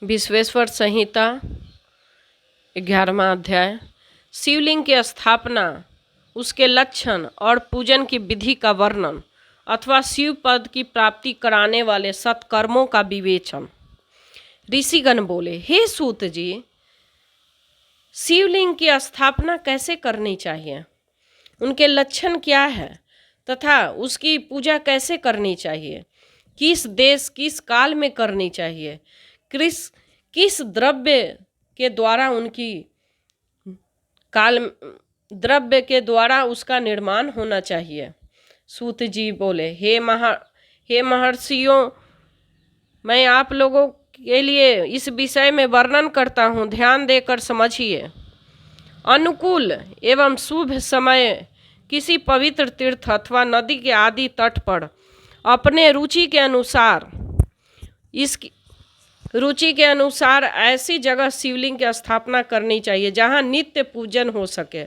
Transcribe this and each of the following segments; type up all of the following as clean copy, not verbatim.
विश्वेश्वर संहिता 11वां अध्याय। शिवलिंग की स्थापना, उसके लक्षण और पूजन की विधि का वर्णन अथवा शिव पद की प्राप्ति कराने वाले सत्कर्मों का विवेचन। ऋषिगण बोले, हे सूत जी, शिवलिंग की स्थापना कैसे करनी चाहिए, उनके लक्षण क्या है तथा उसकी पूजा कैसे करनी चाहिए, किस देश किस काल में करनी चाहिए, किस द्रव्य के द्वारा उसका निर्माण होना चाहिए। सूत जी बोले, हे महर्षियों, मैं आप लोगों के लिए इस विषय में वर्णन करता हूँ, ध्यान देकर समझिए। अनुकूल एवं शुभ समय किसी पवित्र तीर्थ अथवा नदी के आदि तट पर अपने रुचि के अनुसार ऐसी जगह शिवलिंग की स्थापना करनी चाहिए जहाँ नित्य पूजन हो सके।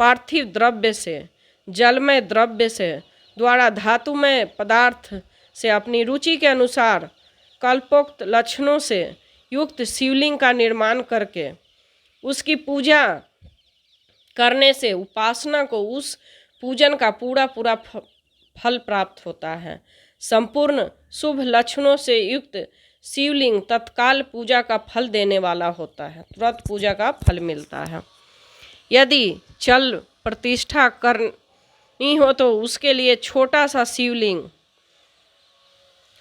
पार्थिव द्रव्य से, जलमय द्रव्य से, द्वारा धातुमय पदार्थ से अपनी रुचि के अनुसार कल्पोक्त लक्षणों से युक्त शिवलिंग का निर्माण करके उसकी पूजा करने से उपासना को उस पूजन का पूरा फल प्राप्त होता है। संपूर्ण शुभ लक्षणों से युक्त शिवलिंग तत्काल पूजा का फल देने वाला होता है, तुरंत पूजा का फल मिलता है। यदि चल प्रतिष्ठा करनी हो तो उसके लिए छोटा सा शिवलिंग,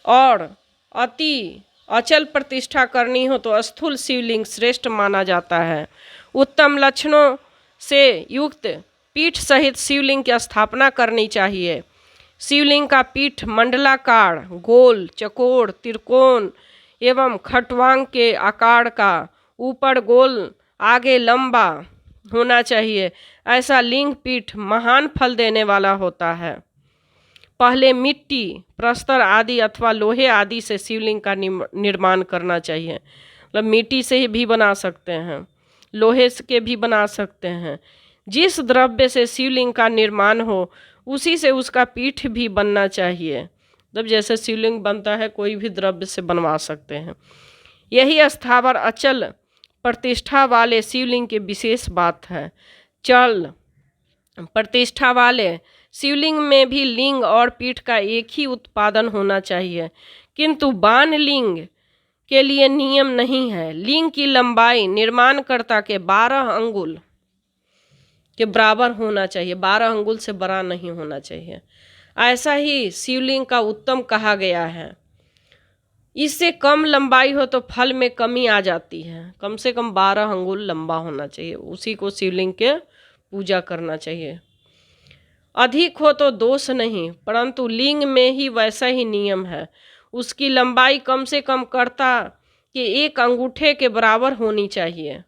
और अति अचल प्रतिष्ठा करनी हो तो स्थूल शिवलिंग श्रेष्ठ माना जाता है। उत्तम लक्षणों से युक्त पीठ सहित शिवलिंग की स्थापना करनी चाहिए। शिवलिंग का पीठ मंडलाकार, गोल, चकोर, त्रिकोण एवं खटवांग के आकार का, ऊपर गोल, आगे लंबा होना चाहिए। ऐसा लिंग पीठ महान फल देने वाला होता है। पहले मिट्टी, प्रस्तर आदि अथवा लोहे आदि से शिवलिंग का निर्माण करना चाहिए। मतलब मिट्टी से ही भी बना सकते हैं, लोहे के भी बना सकते हैं। जिस द्रव्य से शिवलिंग का निर्माण हो उसी से उसका पीठ भी बनना चाहिए। मतलब जैसे शिवलिंग बनता है कोई भी द्रव्य से बनवा सकते हैं। यही स्थावर अचल प्रतिष्ठा वाले शिवलिंग की विशेष बात है। चल प्रतिष्ठा वाले शिवलिंग में भी लिंग और पीठ का एक ही उत्पादन होना चाहिए, किंतु बाण लिंग के लिए नियम नहीं है। लिंग की लंबाई निर्माणकर्ता के 12 अंगुल के बराबर होना चाहिए, 12 अंगुल से बड़ा नहीं होना चाहिए। ऐसा ही शिवलिंग का उत्तम कहा गया है। इससे कम लंबाई हो तो फल में कमी आ जाती है। कम से कम 12 अंगुल लंबा होना चाहिए, उसी को शिवलिंग के पूजा करना चाहिए। अधिक हो तो दोष नहीं, परंतु लिंग में ही वैसा ही नियम है। उसकी लंबाई कम से कम कर्ता के 1 अंगूठे के बराबर होनी चाहिए,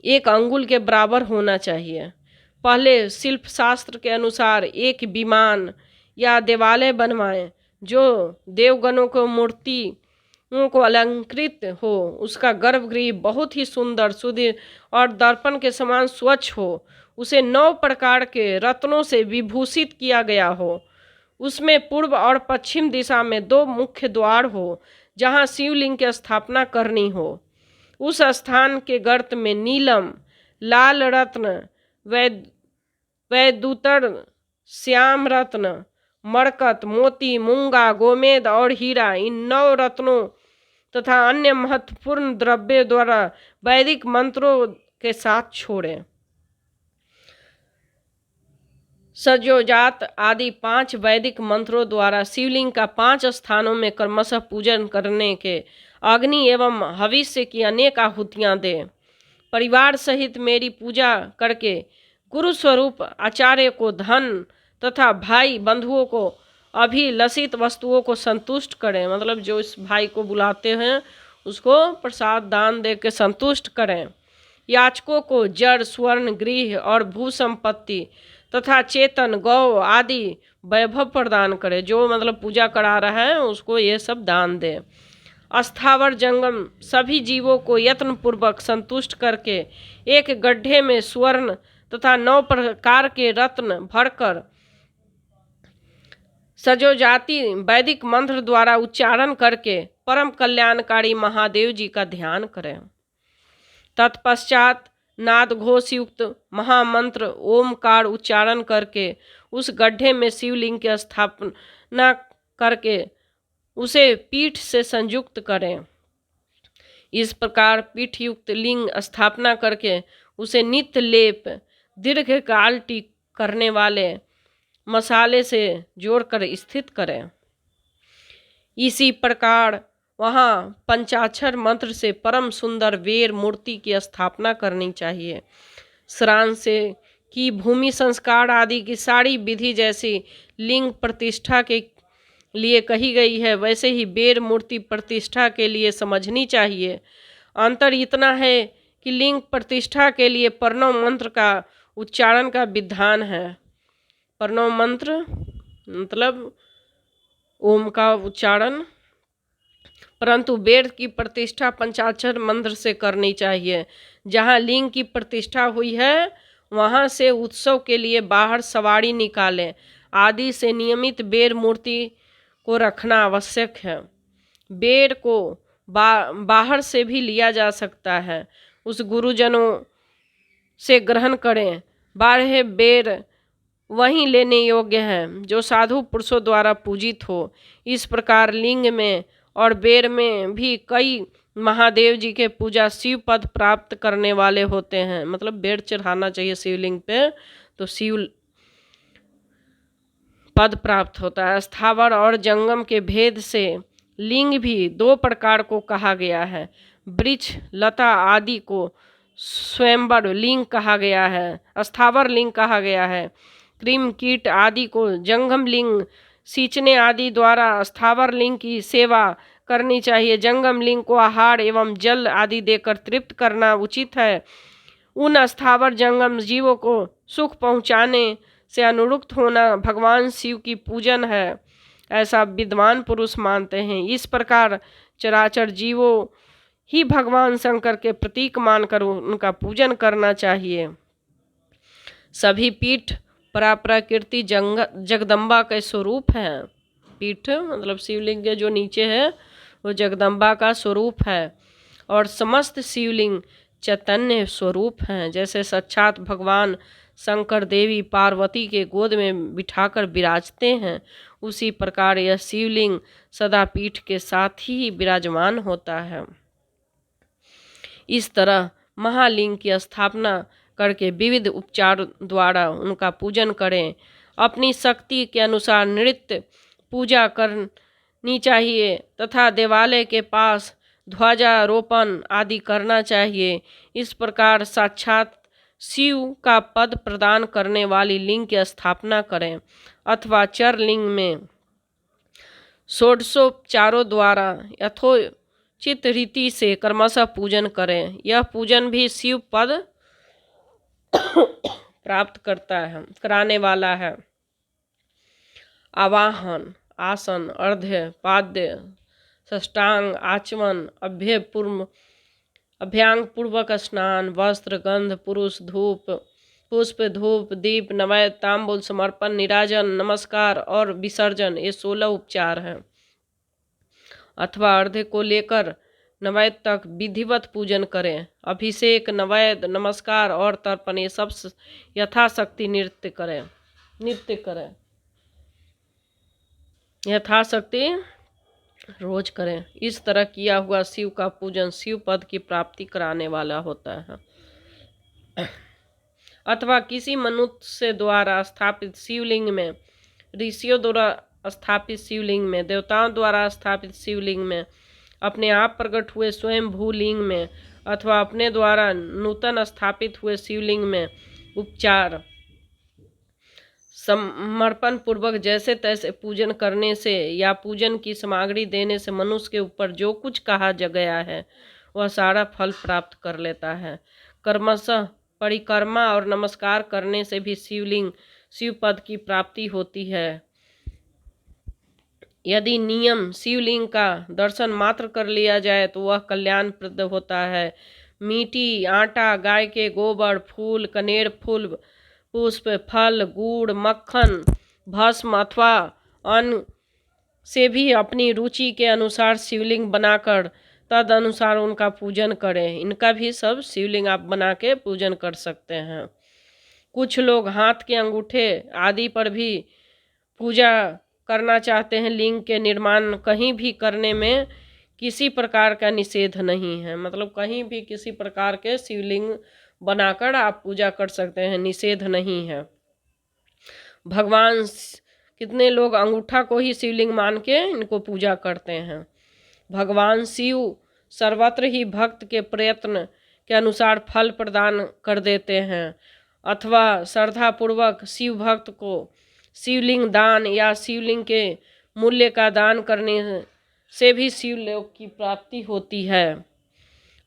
1 अंगुल के बराबर होना चाहिए। पहले शिल्प शास्त्र के अनुसार एक विमान या देवालय बनवाएं जो देवगणों को मूर्तियों को अलंकृत हो। उसका गर्भगृह बहुत ही सुंदर, सुदृढ़ और दर्पण के समान स्वच्छ हो। उसे 9 प्रकार के रत्नों से विभूषित किया गया हो। उसमें पूर्व और पश्चिम दिशा में 2 मुख्य द्वार हो जहाँ शिवलिंग की स्थापना करनी हो। उस स्थान के गर्त में नीलम, लाल रत्न, वैदूतर, श्याम रत्न, मरकत, मोती, मूंगा, गोमेद और हीरा, इन 9 रत्नों तथा अन्य महत्वपूर्ण द्रव्य द्वारा वैदिक मंत्रों के साथ छोड़ें। सजोजात आदि 5 वैदिक मंत्रों द्वारा शिवलिंग का 5 स्थानों में क्रमशः पूजन करने के अग्नि एवं हविष्य की अनेक आहुतियाँ दें। परिवार सहित मेरी पूजा करके गुरु स्वरूप आचार्य को धन तथा भाई बंधुओं को अभिलषित वस्तुओं को संतुष्ट करें। मतलब जो इस भाई को बुलाते हैं उसको प्रसाद दान दे के संतुष्ट करें। याचकों को जड़, स्वर्ण, गृह और भू संपत्ति तथा चेतन, गौ आदि वैभव प्रदान करें। जो मतलब पूजा करा रहा है उसको ये सब दान दे। अस्थावर जंगम सभी जीवों को यत्नपूर्वक संतुष्ट करके एक गड्ढे में स्वर्ण तथा 9 प्रकार के रत्न भरकर सजोजाति वैदिक मंत्र द्वारा उच्चारण करके परम कल्याणकारी महादेव जी का ध्यान करें। तत्पश्चात नाद घोष युक्त महामंत्र ओमकार उच्चारण करके उस गड्ढे में शिवलिंग की स्थापना करके उसे पीठ से संयुक्त करें। इस प्रकार पीठ युक्त लिंग स्थापना करके उसे नित्य लेप दीर्घकाल टिक करने वाले मसाले से जोड़कर स्थित करें। इसी प्रकार वहाँ पंचाक्षर मंत्र से परम सुंदर वेर मूर्ति की स्थापना करनी चाहिए। श्राद्ध से की भूमि संस्कार आदि की सारी विधि जैसी लिंग प्रतिष्ठा के लिए कही गई है, वैसे ही बेर मूर्ति प्रतिष्ठा के लिए समझनी चाहिए। अंतर इतना है कि लिंग प्रतिष्ठा के लिए प्रणव मंत्र का उच्चारण का विधान है। प्रणव मंत्र मतलब ओम का उच्चारण, परंतु बेर की प्रतिष्ठा पंचाक्षर मंत्र से करनी चाहिए। जहाँ लिंग की प्रतिष्ठा हुई है वहाँ से उत्सव के लिए बाहर सवारी निकालें आदि से नियमित बेर मूर्ति को रखना आवश्यक है। बेर को बाहर से भी लिया जा सकता है, उस गुरुजनों से ग्रहण करें। बारह बेर वहीं लेने योग्य हैं जो साधु पुरुषों द्वारा पूजित हो। इस प्रकार लिंग में और बेर में भी कई महादेव जी के पूजा शिव पद प्राप्त करने वाले होते हैं। मतलब बेर चढ़ाना चाहिए शिवलिंग पे तो शिव पद प्राप्त होता है। स्थावर और जंगम के भेद से लिंग भी दो प्रकार को कहा गया है। वृक्ष लता आदि को स्वयंवर लिंग कहा गया है, स्थावर लिंग कहा गया है। कृमि कीट आदि को जंगम लिंग, सींचने आदि द्वारा स्थावर लिंग की सेवा करनी चाहिए। जंगम लिंग को आहार एवं जल आदि देकर तृप्त करना उचित है। उन स्थावर जंगम जीवों को सुख पहुँचाने से अनुरुक्त होना भगवान शिव की पूजन है, ऐसा विद्वान पुरुष मानते हैं। इस प्रकार चराचर जीवों ही भगवान शंकर के प्रतीक मानकर उनका पूजन करना चाहिए। सभी पीठ प्रकृति जगदम्बा के स्वरूप हैं। पीठ मतलब शिवलिंग के जो नीचे है वो जगदम्बा का स्वरूप है और समस्त शिवलिंग चैतन्य स्वरूप हैं। जैसे साक्षात भगवान शंकर देवी पार्वती के गोद में बिठाकर विराजते हैं, उसी प्रकार यह शिवलिंग सदा पीठ के साथ ही विराजमान होता है। इस तरह महालिंग की स्थापना करके विविध उपचार द्वारा उनका पूजन करें। अपनी शक्ति के अनुसार नृत्य पूजा करनी चाहिए तथा देवालय के पास ध्वजारोपण आदि करना चाहिए। इस प्रकार साक्षात शिव का पद प्रदान करने वाली लिंग की स्थापना करें अथवा चर लिंग में षोडशोपचारों द्वारा यथोचित रीति से क्रमशः पूजन करें। यह पूजन भी शिव पद प्राप्त कराने वाला है। आवाहन, आसन, अर्घ्य, पाद्य, साष्टांग, आचमन, अभ्यांग पूर्वक स्नान, वस्त्र, गंध, पुरुष, धूप, पुष्प, धूप, दीप, नैवेद्य, तांबूल, समर्पण, निराजन, नमस्कार और विसर्जन, ये 16 उपचार हैं। अथवा अर्घ्य को लेकर नैवेद्य तक विधिवत पूजन करें। अभिषेक, नैवेद्य, नमस्कार और तर्पण ये सब यथाशक्ति नित्य करें, यथाशक्ति रोज करें। इस तरह किया हुआ शिव का पूजन शिव पद की प्राप्ति कराने वाला होता है। अथवा किसी मनुष्य द्वारा स्थापित शिवलिंग में, ऋषियों द्वारा स्थापित शिवलिंग में, देवताओं द्वारा स्थापित शिवलिंग में, अपने आप प्रकट हुए स्वयं भूलिंग में अथवा अपने द्वारा नूतन स्थापित हुए शिवलिंग में उपचार समर्पण पूर्वक जैसे तैसे पूजन करने से या पूजन की सामग्री देने से मनुष्य के ऊपर जो कुछ कहा गया है वह सारा फल प्राप्त कर लेता है। कर्मशः परिक्रमा और नमस्कार करने से भी शिव पद की प्राप्ति होती है। यदि नियम शिवलिंग का दर्शन मात्र कर लिया जाए तो वह कल्याणप्रद होता है। मिट्टी, आटा, गाय के गोबर, फूल, कनेर फूल, पुष्प, फल, गुड़, मक्खन, भस्म अथवा अन्य से भी अपनी रुचि के अनुसार शिवलिंग बनाकर तद अनुसार उनका पूजन करें। इनका भी सब शिवलिंग आप बना के पूजन कर सकते हैं। कुछ लोग हाथ के अंगूठे आदि पर भी पूजा करना चाहते हैं। लिंग के निर्माण कहीं भी करने में किसी प्रकार का निषेध नहीं है, मतलब कहीं भी किसी प्रकार के शिवलिंग बनाकर आप पूजा कर सकते हैं, निषेध नहीं है। भगवान कितने लोग अंगूठा को ही शिवलिंग मान के इनको पूजा करते हैं। भगवान शिव सर्वत्र ही भक्त के प्रयत्न के अनुसार फल प्रदान कर देते हैं, अथवा श्रद्धापूर्वक शिव भक्त को शिवलिंग दान या शिवलिंग के मूल्य का दान करने से भी शिवलोक की प्राप्ति होती है।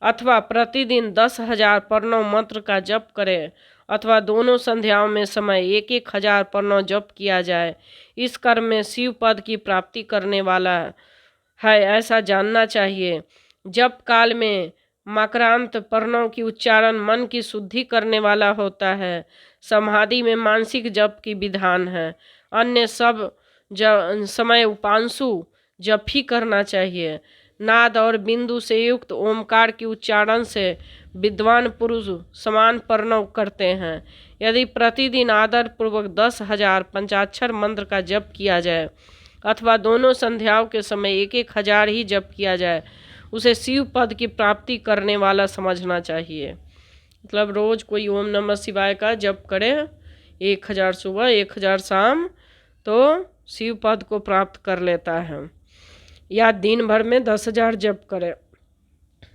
अथवा प्रतिदिन 10,000 प्रणव मंत्र का जप करें, अथवा दोनों संध्याओं में समय 1,000 प्रणव जप किया जाए। इस कर्म में शिव पद की प्राप्ति करने वाला है, ऐसा जानना चाहिए। जप काल में मकरांत प्रणव की उच्चारण मन की शुद्धि करने वाला होता है। समाधि में मानसिक जप की विधान है। अन्य सब समय उपांशु जप ही करना चाहिए। नाद और बिंदु से युक्त ओमकार की उच्चारण से विद्वान पुरुष समान प्रणव करते हैं। यदि प्रतिदिन आदर पूर्वक 10,000 पंचाक्षर मंत्र का जप किया जाए, अथवा दोनों संध्याओं के समय 1,000 ही जप किया जाए, उसे शिव पद की प्राप्ति करने वाला समझना चाहिए। मतलब रोज कोई ओम नमः शिवाय का जप करे 1,000 सुबह 1,000 शाम, तो शिव पद को प्राप्त कर लेता है। या दिन भर में 10,000 जप करे।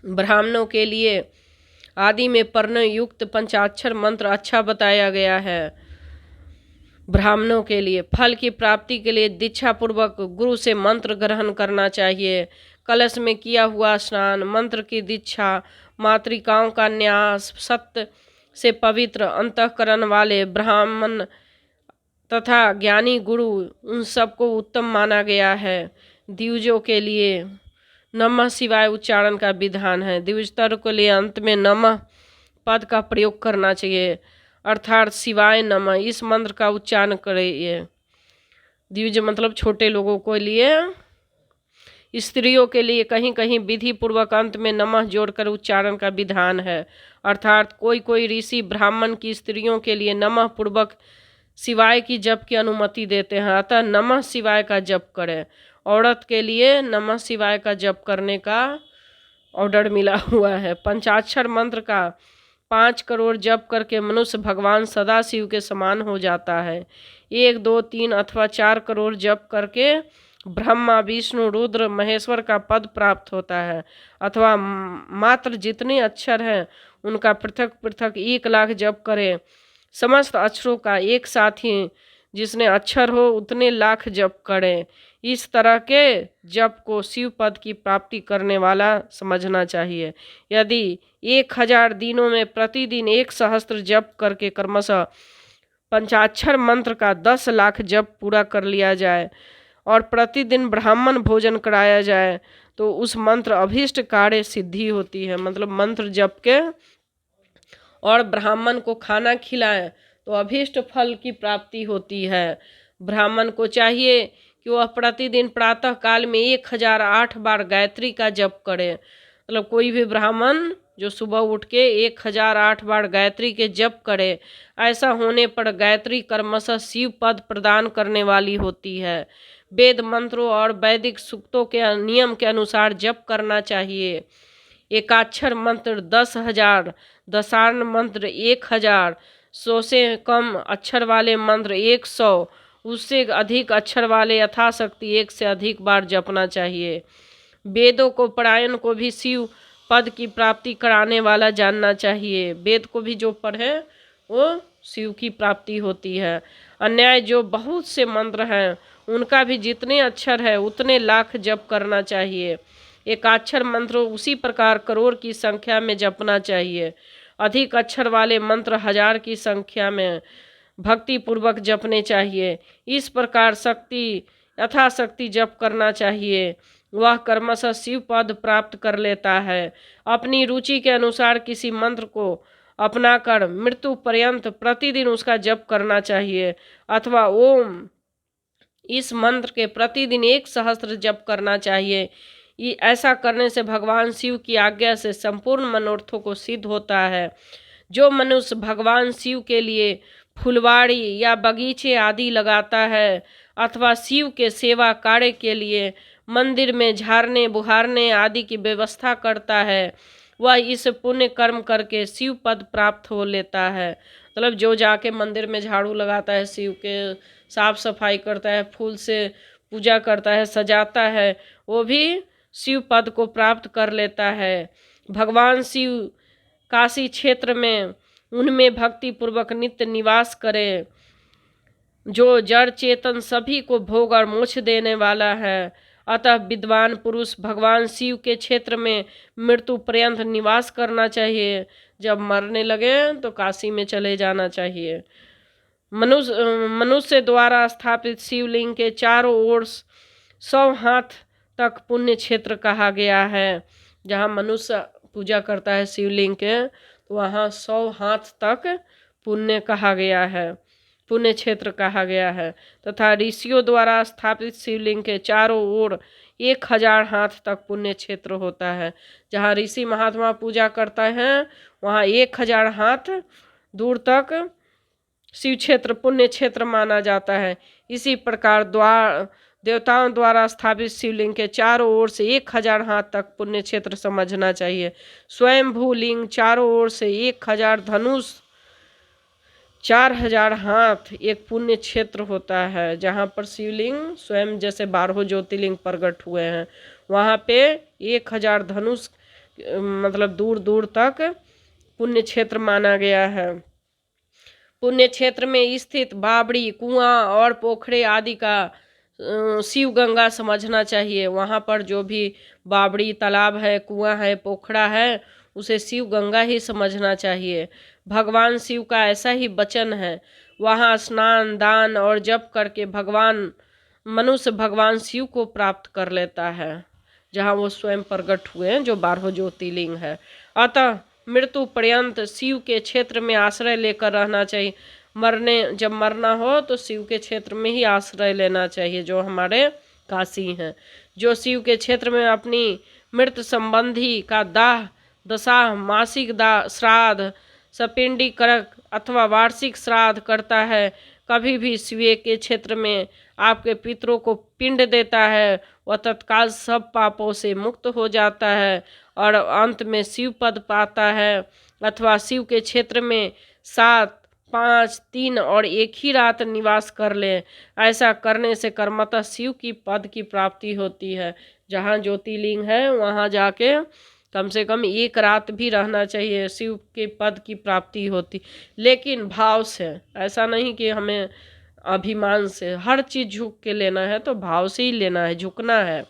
ब्राह्मणों के लिए आदि में पर्ण युक्त पंचाक्षर मंत्र अच्छा बताया गया है। ब्राह्मणों के लिए फल की प्राप्ति के लिए दीक्षा पूर्वक गुरु से मंत्र ग्रहण करना चाहिए। कलश में किया हुआ स्नान, मंत्र की दीक्षा, मातृकाओं का न्यास, सत्य से पवित्र अंतःकरण वाले ब्राह्मण तथा ज्ञानी गुरु, उन सबको उत्तम माना गया है। द्विजों के लिए नमः शिवाय उच्चारण का विधान है। द्विजतर के लिए अंत में नमः पद का प्रयोग करना चाहिए, अर्थात शिवाय नमः इस मंत्र का उच्चारण करिए। द्विज मतलब छोटे लोगों के लिए। स्त्रियों के लिए कहीं कहीं विधि पूर्वक अंत में नमः जोड़कर उच्चारण का विधान है, अर्थात कोई कोई ऋषि ब्राह्मण की स्त्रियों के लिए नमः पूर्वक शिवाय की जप की अनुमति देते हैं, अतः नमः शिवाय का जप करें। औरत के लिए नमः शिवाय का जप करने का ऑर्डर मिला हुआ है। पंचाक्षर मंत्र का 5 करोड़ जप करके मनुष्य भगवान सदाशिव के समान हो जाता है। 1, 2, 3 अथवा 4 करोड़ जप करके ब्रह्मा, विष्णु, रुद्र, महेश्वर का पद प्राप्त होता है। अथवा मात्र जितने अक्षर हैं उनका पृथक पृथक 1 लाख जप करें। समस्त अक्षरों का एक साथ ही जिसने अक्षर हो उतने लाख जप करें। इस तरह के जप को शिव पद की प्राप्ति करने वाला समझना चाहिए। यदि 1,000 दिनों में प्रतिदिन 1 सहस्त्र जप करके क्रमशः पंचाक्षर मंत्र का 10 लाख जप पूरा कर लिया जाए और प्रतिदिन ब्राह्मण भोजन कराया जाए, तो उस मंत्र अभीष्ट कार्य सिद्धि होती है। मतलब मंत्र जप के और ब्राह्मण को खाना खिलाएं तो अभीष्ट फल की प्राप्ति होती है। ब्राह्मण को चाहिए कि वह प्रतिदिन प्रातः काल में 1,008 बार गायत्री का जप करे। मतलब कोई भी ब्राह्मण जो सुबह उठ के 1,008 बार गायत्री के जप करे, ऐसा होने पर गायत्री क्रमशः शिव पद प्रदान करने वाली होती है। वेद मंत्रों और वैदिक सूक्तों के नियम के अनुसार जप करना चाहिए। एकाक्षर मंत्र 10,000, दशार्ण मंत्र 1,000, 100 से कम अक्षर वाले मंत्र 100, उससे अधिक अक्षर वाले यथाशक्ति 1 से अधिक बार जपना चाहिए। वेदों को पारायण को भी शिव पद की प्राप्ति कराने वाला जानना चाहिए। वेद को भी जो पढ़े वो शिव की प्राप्ति होती है। अन्याय जो बहुत से मंत्र हैं उनका भी जितने अक्षर है उतने लाख जप करना चाहिए। एकाक्षर मंत्र उसी प्रकार करोड़ की संख्या में जपना चाहिए। अधिक अक्षर वाले मंत्र 1000 की संख्या में भक्ति पूर्वक जपने चाहिए। इस प्रकार शक्ति यथाशक्ति जप करना चाहिए। वह क्रमशः शिव पद प्राप्त कर लेता है। अपनी रुचि के अनुसार किसी मंत्र को अपनाकर मृत्यु पर्यंत प्रतिदिन उसका जप करना चाहिए। अथवा ओम इस मंत्र के प्रतिदिन 1 सहस्त्र जप करना चाहिए। ऐसा करने से भगवान शिव की आज्ञा से संपूर्ण मनोरथों को सिद्ध होता है। जो मनुष्य भगवान शिव के लिए फुलवाड़ी या बगीचे आदि लगाता है अथवा शिव के सेवा कार्य के लिए मंदिर में झाड़ने बुहारने आदि की व्यवस्था करता है, वह इस पुण्य कर्म करके शिव पद प्राप्त हो लेता है। मतलब जो जाके मंदिर में झाड़ू लगाता है, शिव के साफ सफाई करता है, फूल से पूजा करता है, सजाता है, वो भी शिव पद को प्राप्त कर लेता है। भगवान शिव काशी क्षेत्र में उनमें भक्ति पूर्वक नित्य निवास करे, जो जड़ चेतन सभी को भोग और मोक्ष देने वाला है। अतः विद्वान पुरुष भगवान शिव के क्षेत्र में मृत्यु पर्यंत निवास करना चाहिए। जब मरने लगे तो काशी में चले जाना चाहिए। मनुष्य द्वारा स्थापित शिवलिंग के चारों ओर 100 हाथ तक पुण्य क्षेत्र कहा गया है। जहाँ मनुष्य पूजा करता है शिवलिंग के, तो वहाँ 100 हाथ तक पुण्य कहा गया है, पुण्य क्षेत्र कहा गया है। तथा ऋषियों द्वारा स्थापित शिवलिंग के चारों ओर 1000 हाथ तक पुण्य क्षेत्र होता है। जहाँ ऋषि महात्मा पूजा करते हैं वहाँ 1000 हाथ दूर तक शिव क्षेत्र पुण्य क्षेत्र माना जाता है। इसी प्रकार देवताओं द्वारा स्थापित शिवलिंग के चारों ओर से 1000 हाथ तक पुण्य क्षेत्र समझना चाहिए। स्वयंभू लिंग चारों ओर से 1000 धनुष 4000 हाथ एक पुण्य क्षेत्र होता है। जहाँ पर शिवलिंग स्वयं जैसे 12 ज्योतिर्लिंग प्रकट हुए हैं, वहाँ पे 1000 धनुष मतलब दूर दूर तक पुण्य क्षेत्र माना गया है। पुण्य क्षेत्र में स्थित बावड़ी, कुआं और पोखरे आदि का शिव गंगा समझना चाहिए। वहाँ पर जो भी बावड़ी, तालाब है, कुआं है, पोखरा है, उसे शिव गंगा ही समझना चाहिए। भगवान शिव का ऐसा ही वचन है, वहाँ स्नान दान और जप करके मनुष्य भगवान शिव को प्राप्त कर लेता है, जहाँ वो स्वयं प्रकट हुए हैं, जो 12 ज्योतिर्लिंग है। अतः मृत्यु पर्यंत शिव के क्षेत्र में आश्रय लेकर रहना चाहिए। जब मरना हो तो शिव के क्षेत्र में ही आश्रय लेना चाहिए, जो हमारे काशी हैं। जो शिव के क्षेत्र में अपनी मृत संबंधी का दाह दशा, मासिक दाह, श्राद्ध, सपिंडी करक अथवा वार्षिक श्राद्ध करता है, कभी भी शिव के क्षेत्र में आपके पितरों को पिंड देता है, वह तत्काल सब पापों से मुक्त हो जाता है और अंत में शिव पद पाता है। अथवा शिव के क्षेत्र में 7, 5, 3 और 1 ही रात निवास कर ले। ऐसा करने से कर्मतः शिव की पद की प्राप्ति होती है। जहाँ ज्योतिर्लिंग है वहाँ जाके कम से कम 1 रात भी रहना चाहिए, शिव के पद की प्राप्ति होती। लेकिन भाव से, ऐसा नहीं कि हमें अभिमान से हर चीज़ झुक के लेना है, तो भाव से ही लेना है, झुकना है।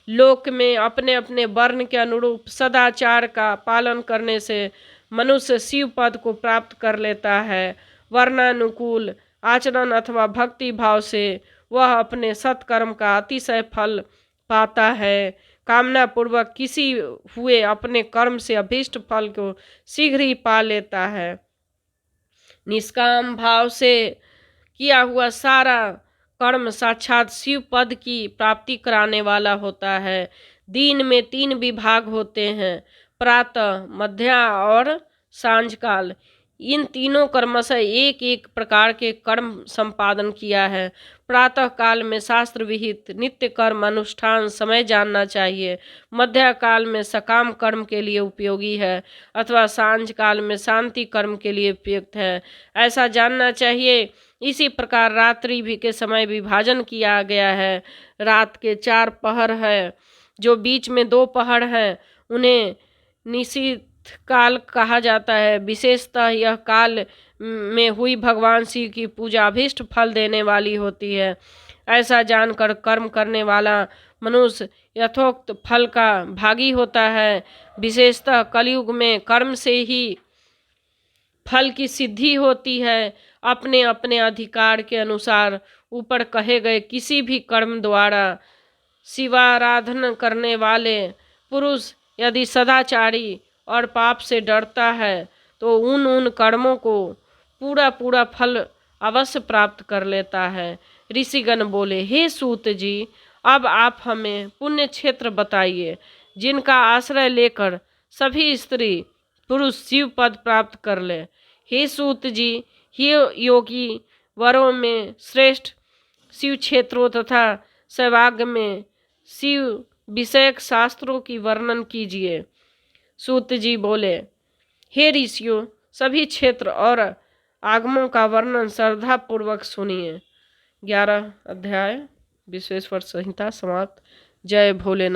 लोक में अपने अपने वर्ण के अनुरूप सदाचार का पालन करने से मनुष्य शिव पद को प्राप्त कर लेता है। वर्णानुकूल आचरण अथवा भक्ति भाव से वह अपने सत्कर्म का अतिशय फल पाता है। कामना पूर्वक किसी हुए अपने कर्म से अभीष्ट फल को शीघ्र ही पा लेता है। निष्काम भाव से किया हुआ सारा कर्म साक्षात शिव पद की प्राप्ति कराने वाला होता है। दिन में 3 विभाग होते हैं, प्रातः, मध्या और सांझ काल। इन तीनों कर्मशः एक एक प्रकार के कर्म संपादन किया है। प्रातः काल में शास्त्र विहित नित्य कर्म अनुष्ठान समय जानना चाहिए। मध्य काल में सकाम कर्म के लिए उपयोगी है अथवा सांझ काल में शांति कर्म के लिए उपयुक्त है, ऐसा जानना चाहिए। इसी प्रकार रात्रि भी के समय विभाजन किया गया है। रात के 4 पहर है, जो बीच में 2 पहर हैं, उन्हें निशीथ काल कहा जाता है। विशेषतः यह काल में हुई भगवान शिव की पूजा अभीष्ट फल देने वाली होती है। ऐसा जानकर कर्म करने वाला मनुष्य यथोक्त फल का भागी होता है। विशेषतः कलयुग में कर्म से ही फल की सिद्धि होती है। अपने अपने अधिकार के अनुसार ऊपर कहे गए किसी भी कर्म द्वारा शिवाराधन करने वाले पुरुष यदि सदाचारी और पाप से डरता है तो उन कर्मों को पूरा फल अवश्य प्राप्त कर लेता है। ऋषिगण बोले, हे सूत जी, अब आप हमें पुण्य क्षेत्र बताइए जिनका आश्रय लेकर सभी स्त्री पुरुष शिव पद प्राप्त कर ले। हे सूत जी, हे योगी वरों में श्रेष्ठ शिव क्षेत्रों तथा सौभाग्य में शिव विषयक शास्त्रों की वर्णन कीजिए। सूत जी बोले, हे ऋषियों, सभी क्षेत्र और आगमों का वर्णन श्रद्धा पूर्वक सुनिए। 11 अध्याय विश्वेश्वर संहिता समाप्त। जय भोलेनाथ।